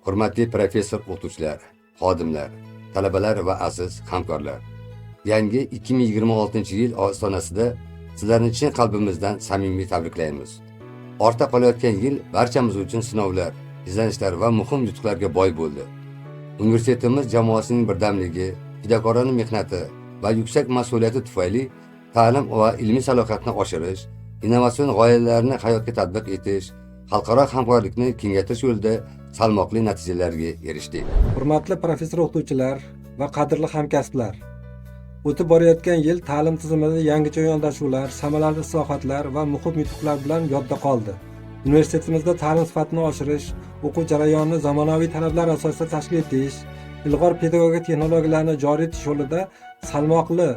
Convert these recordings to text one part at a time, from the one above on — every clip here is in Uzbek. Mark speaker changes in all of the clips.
Speaker 1: Hurmatli professor o'qituvchilar, xodimlar, talabalar va aziz hamkorlar. Yangi 2026-yil ostonasida sizlarni chin qalbimizdan samimiy tabriklaymiz. Ortda qolayotgan yil barchamiz uchun sinovlar, izlanishlar va muhim yutuqlarga boy bo'ldi. Universitetimiz jamoasining birdamligi, fidokorona mehnati va yuksak mas'uliyati tufayli ta'lim va ilmiy salohiyatni oshirish, innovatsion g'oyalarni hayotga tatbiq etish, xalqaro hamkorlikni kengaytirish yo'lida salmoqli natijalarga erishdik.
Speaker 2: Hurmatli professor o'qituvchilar va qadrli hamkasblar, o'tib borayotgan yil ta'lim tizimida yangicha yondashuvlar, samarali islohotlar va muhim yutuqlar bilan yodda qoldi. Universitetimizda ta'lim sifatini oshirish, o'quv jarayonini zamonaviy talablar asosida tashkil etish, ilg'or pedagogik texnologiyalarni joriy etish yo'lida salmoqli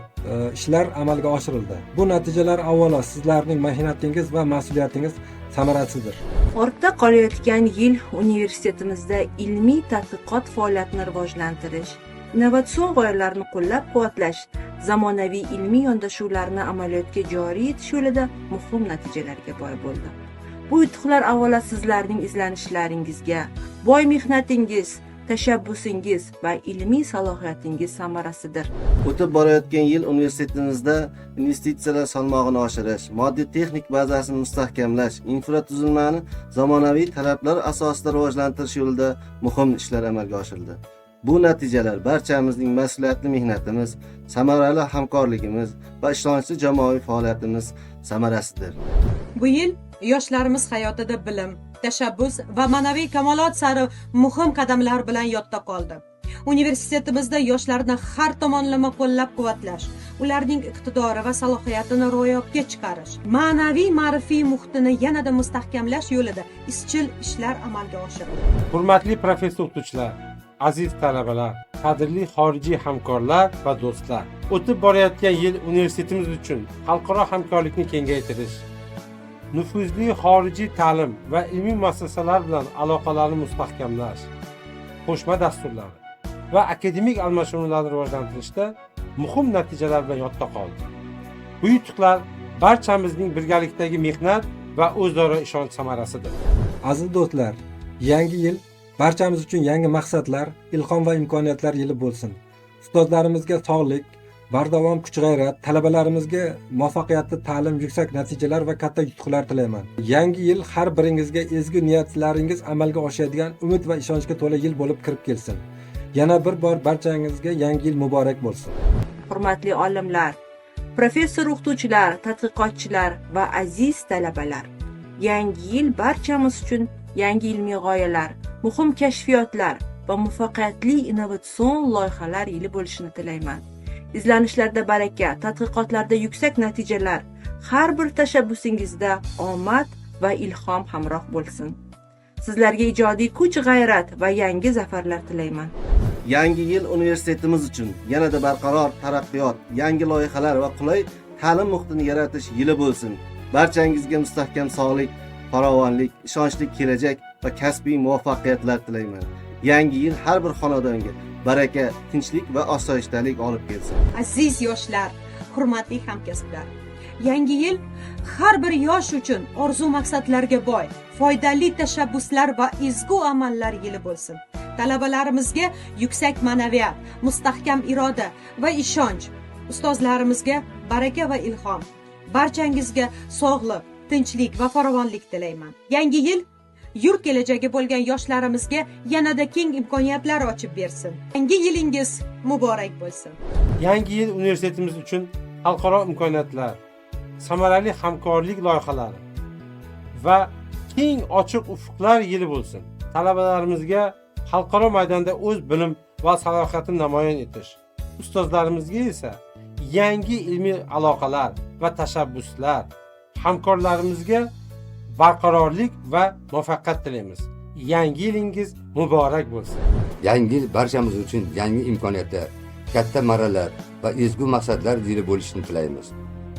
Speaker 2: ishlar amalga oshirildi. Bu natijalar avvalo sizlarning mehnatingiz va mas'uliyatingiz samarasidir.
Speaker 3: Ortda qolayotgan yil universitetimizda ilmiy tadqiqot faoliyatini rivojlantirish, innovatsion g'oyalarni qo'llab-quvvatlash, zamonaviy ilmiy yondashuvlarni amaliyotga joriy etish yo'lida muhim natijalarga boy bo'ldi. Bu yutuqlar avvalo sizlarning izlanishlaringizga, boy mehnatingiz, tashabbusingiz va ilmiy salohiyatingiz samarasidir.
Speaker 4: O'tib borayotgan yil universitetimizda investitsiyalar salmog'ini oshirish, moddiy texnik bazasini mustahkamlash, infratuzilmani zamonaviy talablar asosida rivojlantirish yo'lida muhim ishlar amalga oshirildi. Bu natijalar barchamizning mas'uliyatli mehnatimiz, samarali hamkorligimiz va ishonchli jamoaviy faoliyatimiz samarasidir.
Speaker 5: Bu yil yoshlarimiz hayotida bilim, tashabbus va ma'naviy kamolot sari muhim qadamlar bilan yodda qoldi. Universitetimizda yoshlarni har tomonlama qo'llab-quvvatlash, ularning iqtidori va salohiyatini ro'yobga chiqarish, ma'naviy ma'rifiy muhitini yanada mustahkamlash yo'lida izchil ishlar amalga oshirildi.
Speaker 6: Hurmatli professor o'qituvchilar, aziz talabalar, qadrli xorijiy hamkorlar va do'stlar, o'tib borayotgan yil universitetimiz uchun xalqaro hamkorlikni kengaytirish, nufuzli xorijiy ta'lim va ilmiy muassasalar bilan aloqalarni mustahkamlash, qo'shma dasturlar va akademik almashinuvlarni rivojlantirishda muhim natijalar bilan yodda qoldi. Bu yutuqlar barchamizning birgalikdagi mehnat va o'zaro ishonch samarasidir.
Speaker 2: Aziz do'stlar, yangi yil barchamiz uchun yangi maqsadlar, ilhom va imkoniyatlar yili bo'lsin. Ustozlarimizga sog'lik, bardavom kuch-g'ayrat, talabalarimizga muvaffaqiyatli ta'lim, yuksak natijalar va katta yutuqlar tilayman. Yangi yil har biringizga ezgu niyatlaringiz amalga oshadigan umid va ishonchga to'la yil bo'lib kirib kelsin. Yana bir bor barchangizga yangi yil muborak bo'lsin.
Speaker 3: Hurmatli olimlar, professor o'qituvchilar, tadqiqotchilar va aziz talabalar, yangi yil barchamiz uchun yangi ilmiy g'oyalar, muhim kashfiyotlar va muvaffaqiyatli innovatsion loyihalar yili bo'lishini tilayman. İzlanishlarda baraka, tadqiqotlarda yuksak natijalar, har bir tashabbusingizda omad va ilhom hamroh bo'lsin. Sizlarga ijodiy kuch-g'ayrat va yangi zafarlar tilayman.
Speaker 4: Yangi yil universitetimiz uchun yanada barqaror taraqqiyot, yangi loyihalar va qulay ta'lim muhitini yaratish yili bo'lsin. Barchangizga mustahkam sog'lik, farovonlik, ishonchli kelajak va kasbiy muvaffaqiyatlar tilayman. Yangi yil har bir xonadonga baraka, tinchlik va osoyishtalik olib kelsin.
Speaker 5: Aziz yoshlar, hurmatli hamkasblar, yangi yil har bir yosh uchun orzu maqsadlarga boy, foydali tashabbuslar va ezgu amallar yili bo'lsin. Talabalarimizga yuksak ma'naviyat, mustahkam iroda va ishonch, ustozlarimizga baraka va ilhom, barchangizga sog'lik, tinchlik va farovonlik tilayman. Yangi yil yurt kelajagi bo'lgan yoshlarimizga yanada keng imkoniyatlar ochib bersin. Yangi yilingiz muborak bo'lsin.
Speaker 6: Yangi yil universitetimiz uchun xalqaro imkoniyatlar, samarali hamkorlik loyihalari va keng ochiq ufqlar yili bo'lsin. Talabalarimizga xalqaro maydonda o'z bilim va salohiyatini namoyon etish, ustozlarimizga esa yangi ilmiy aloqalar va tashabbuslar, hamkorlarimizga barqarorlik va muvaffaqiyat tilaymiz. Yangi yilingiz muborak bo'lsin.
Speaker 1: Yangi yil barchamiz uchun yangi imkoniyatlar, katta marralar va ezgu maqsadlar yili bo'lishini tilaymiz.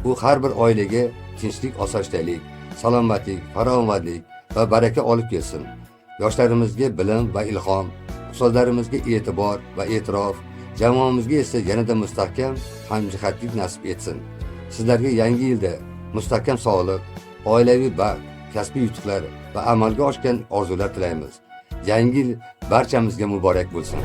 Speaker 1: Bu har bir oilaga tinchlik, osoyishtalik, salomatlik, farovonlik va baraka olib kelsin. Yoshlarimizga bilim va ilhom, ustozlarimizga e'tibor va e'tirof, jamoamizga esa yanada mustahkam hamjihatlik nasib etsin. Sizlarga yangi yilda mustahkam sog'lik, oilaviy baxt, kasbiy yutuqlar va amalga oshgan orzular tilaymiz. Yangi yil barchamizga muborak bo'lsin.